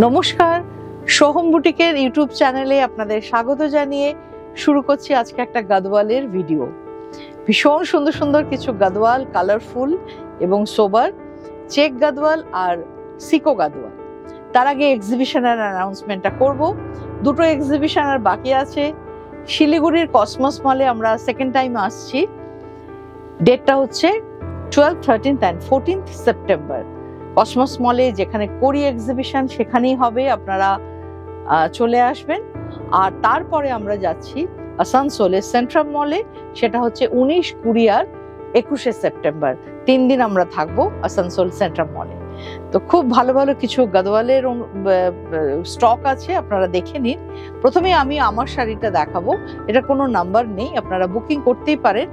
নমস্কার, সোহম বুটিকের ইউটিউব চ্যানেলে আপনাদের স্বাগত জানিয়ে শুরু করছি আজকে একটা গাদওয়ালের ভিডিও। ভীষণ সুন্দর সুন্দর কিছু গাদওয়াল, কালারফুল এবং সোবার চেক গাদওয়াল আর সিকো গাদওয়াল। তার আগে এক্সিবিশনের অ্যানাউন্সমেন্টটা করব। দুটো এক্সিবিশন আর বাকি আছে। শিলিগুড়ির কসমস মলে আমরা সেকেন্ড টাইম আসছি। ডেটটা হচ্ছে 12, 13 and 14 সেপ্টেম্বর। কসমস মলে যেখানে করি এক্সিবিশন সেখানেই হবে, আপনারা চলে আসবেন। আর তারপরে আমরা যাচ্ছি আসানসোলের সেন্ট্রাম মলে, সেটা হচ্ছে 19, 20 আর 21 সেপ্টেম্বর। 3 দিন আমরা থাকবো আসানসোল সেন্ট্রাম মলে। তো খুব ভালো ভালো কিছু গাদওয়ালের স্টক আছে, আপনারা দেখে নিন। প্রথমে আমি আমার শাড়িটা দেখাবো। এটা কোনো নাম্বার নেই, আপনারা বুকিং করতেই পারেন।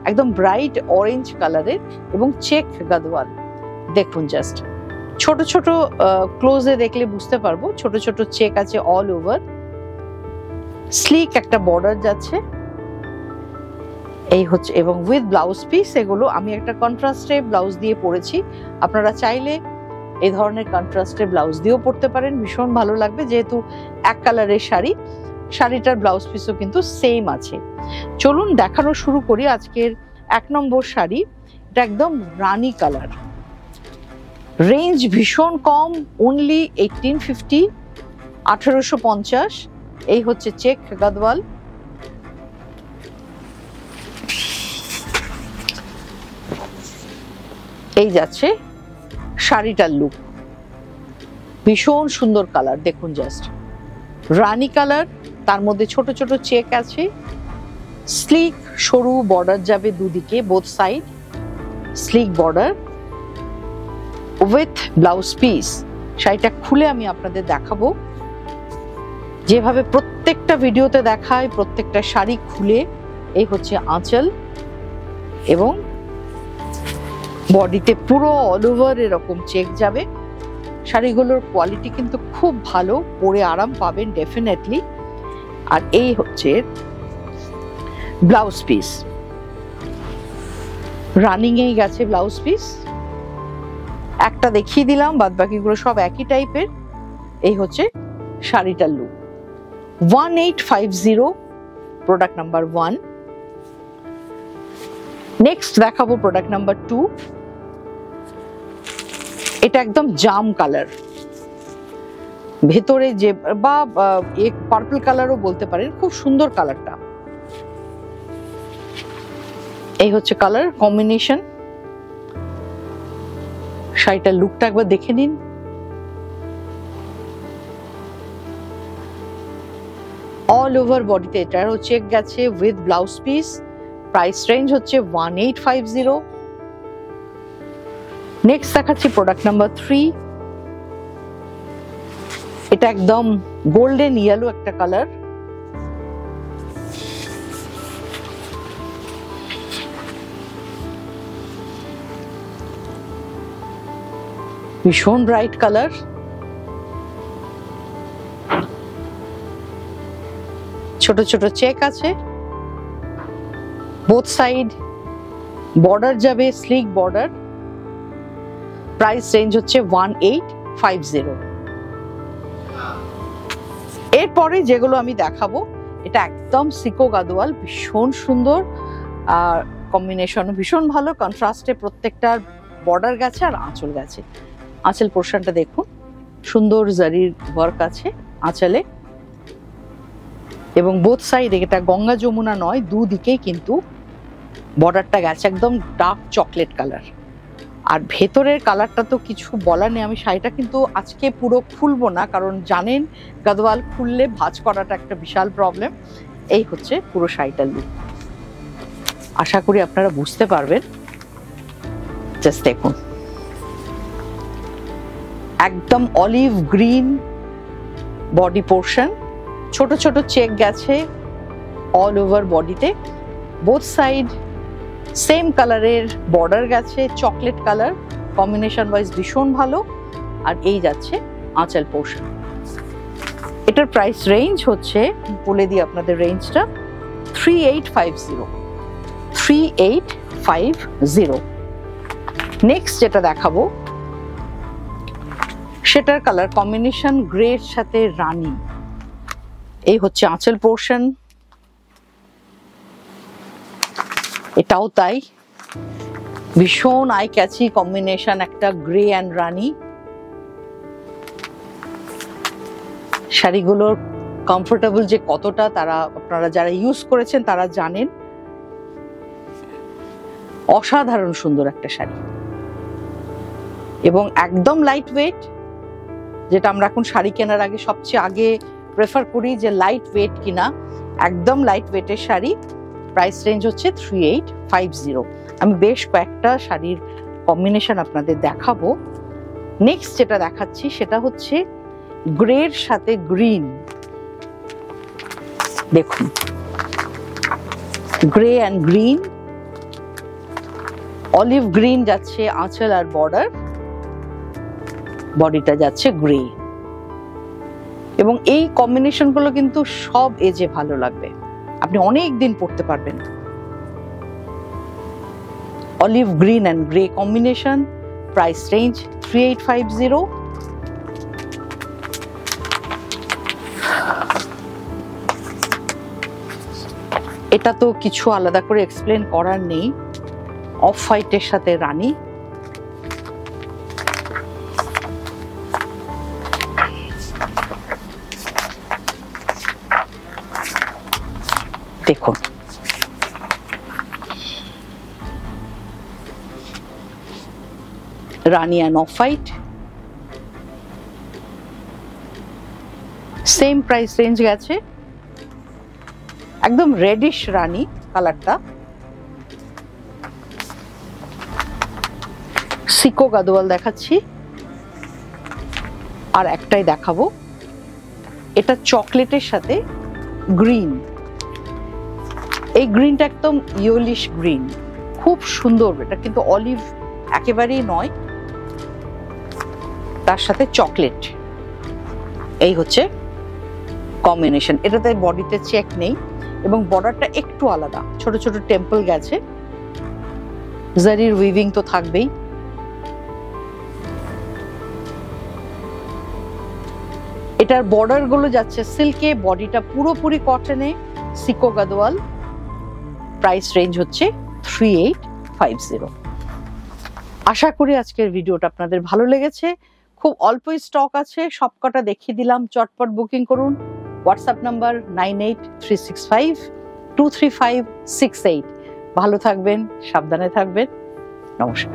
একদম ব্রাইট অরেঞ্জ কালারের এবং চেক গাদওয়াল। দেখুন, জাস্ট ছোট ছোট ক্লোজে দেখলে বুঝতে পারবো, ছোট ছোট চেক আছে অল ওভার। স্লিক একটা বর্ডার যাচ্ছে, এই হচ্ছে, এবং উইথ ব্লাউজ পিস। এগুলো আমি একটা কন্ট্রাস্টে ব্লাউজ দিয়ে পরেছি, আপনারা চাইলে এই ধরনের কন্ট্রাস্টে ব্লাউজ দিয়েও পরতে পারেন, ভীষণ ভালো লাগবে। যেহেতু এক কালারের শাড়ি, শাড়িটার ব্লাউজ পিসও কিন্তু সেম আছে। চলুন দেখানো শুরু করি আজকের 1 নম্বর শাড়ি। এটা একদম রানী কালার, রেঞ্জ ভীষণ কম, অনলি 1850, 1850। এই হচ্ছে চেক গাদওয়াল। এই যাচ্ছে শাড়িটার লুক, ভীষণ সুন্দর কালার। দেখুন, জাস্ট রানী কালার, তার মধ্যে ছোট ছোট চেক আছে। স্লিক সরু বর্ডার যাবে দুদিকে, both side slick border with blouse piece. শাড়িটা খুলে আমি আপনাদের দেখাবো, যেভাবে প্রত্যেকটা ভিডিওতে দেখায়, প্রত্যেকটা শাড়ি খুলে। এই হচ্ছে আঁচল এবং বডিতে পুরো অল ওভার এরকম চেক যাবে। শাড়িগুলোর কোয়ালিটি কিন্তু খুব ভালো, পরে আরাম পাবেন ডেফিনেটলি। আর এই হচ্ছে ব্লাউজ পিস, রানিং এই গেছে ব্লাউজ পিস। একটা দেখিয়ে দিলাম, বাদ বাকিগুলো সব একই টাইপের। এই হচ্ছে শাড়িটার লুক। 1850, product number 1। নেক্সট দেখাবো প্রোডাক্ট নাম্বার 2। এটা একদম জাম কালার, ভেতরে যে বা পার্পল কালারও বলতে পারেন, খুব সুন্দর কালারটা। এই হচ্ছে কালার কম্বিনেশন। শাড়িটার লুকটা একবার দেখে নিন। অল ওভার বডিতে এটারও চেক গেছে with blouse piece. Price range হচ্ছে 1850। নেক্সট দেখাচ্ছি প্রোডাক্ট নাম্বার 3। এটা একদম গোল্ডেন ইয়েলো একটা কালার, ভীষণ ব্রাইট কালার। ছোট ছোট চেক আছে, বোথ সাইড বর্ডার যাবে, স্লিক বর্ডার। প্রাইস রেঞ্জ হচ্ছে 1850। এরপরে যেগুলো আমি দেখাবো, এটা একদম সিকো গাদওয়াল, ভীষণ সুন্দর। আর কম্বিনেশন ভীষণ ভালো, কন্ট্রাস্টে প্রত্যেকটার বর্ডার গেছে আর আঁচল গেছে। আঁচল পোর্শনটা দেখুন, সুন্দর জারির ওয়ার্ক আছে আঁচলে, এবং বোথ সাইডে, এটা গঙ্গা যমুনা নয়, দুদিকেই কিন্তু বর্ডারটা গেছে একদম ডার্ক চকলেট কালার। আর ভেতরের কালারটা তো কিছু বলার নেই। আমি শাড়িটা কিন্তু আজকে পুরো খুলবো না, কারণ জানেন গাদওয়াল খুললে ভাঁজ করাটা একটা বিশাল প্রবলেম। এই হচ্ছে পুরো শাড়িটার লুক, আশা করি আপনারা বুঝতে পারবেন। জাস্ট দেখুন, একদম অলিভ গ্রিন বডি পোর্শন, ছোট ছোট চেক গেছে অল ওভার বডিতে, বোথ সাইড সেম কালারের বর্ডার গেছে, চকলেট কালার। কম্বিনেশন ওয়াইজ ভীষণ ভালো। আর এই যাচ্ছে আঁচল পোর্শন। এটার প্রাইস রেঞ্জ হচ্ছে, বলে দিই আপনাদের রেঞ্জটা, 3850। 3850। নেক্সট যেটা দেখাবো সেটার কালার কম্বিনেশন গ্রের সাথে রানী। এই হচ্ছে আঁচল পোর্শন, এটাও তাই, ভীষণ আই ক্যাচি কম্বিনেশন, একটা গ্রে অ্যান্ড রানী। শাড়িগুলোর কমফোর্টেবল যে কতটা তারা আপনারা যারা ইউজ করেছেন তারা জানেন। অসাধারণ সুন্দর একটা শাড়ি এবং একদম লাইট ওয়েট, যেটা আমরা এখন শাড়ি কেনার আগে সবচেয়ে আগে প্রেফার করি যে লাইট ওয়েট কিনা। একদম লাইট ওয়েটের শাড়ি। প্রাইস রেঞ্জ হচ্ছে 3850। আমি বেশ কয়েকটা শাড়ির কম্বিনেশন আপনাদের দেখাবো। নেক্সট যেটা দেখাচ্ছি সেটা হচ্ছে গ্রের সাথে গ্রিন। দেখুন, grey and green, olive green যাচ্ছে আঁচল আর বর্ডার, বডিটা যাচ্ছে গ্রে। এবং এই কম্বিনেশন গুলো কিন্তু সব এজে ভালো লাগবে, আপনি অনেক দিন পরতে পারবেন। Olive green and grey combination, price range 3850। এটা তো কিছু আলাদা করে এক্সপ্লেন করার নেই, অফ হোয়াইটের সাথে রানী। দেখুন, রানী and of white, same price range গেছে। একদম রেডিশ রানী কালারটা। সিকো গাদোয়াল দেখাচ্ছি, আর একটাই দেখাবো, এটা চকলেটের সাথে গ্রিন। এই গ্রিনটা একদম ইয়েলিশ গ্রিন, খুব সুন্দর। এটা কিন্তু অলিভ একেবারেই নয়, তার সাথে চকলেট। এই হচ্ছে কম্বিনেশন। এটাতে বডিতে চেক নেই এবং বর্ডারটা একটু আলাদা, ছোট ছোট টেম্পল গেছে। জারির উইভিং তো থাকবেই। এটার বর্ডার গুলো যাচ্ছে সিল্কে, বডিটা পুরোপুরি কটনে, সিকো গাদোয়াল। প্রাইস রেঞ্জ হচ্ছে 3850। আশা করি আজকের ভিডিওটা আপনাদের ভালো লেগেছে। খুব অল্প স্টক আছে, সবকটা দেখিয়ে দিলাম। চটপট বুকিং করুন। WhatsApp number 9836523568। ভালো থাকবেন, সাবধানে থাকবেন। নমস্কার।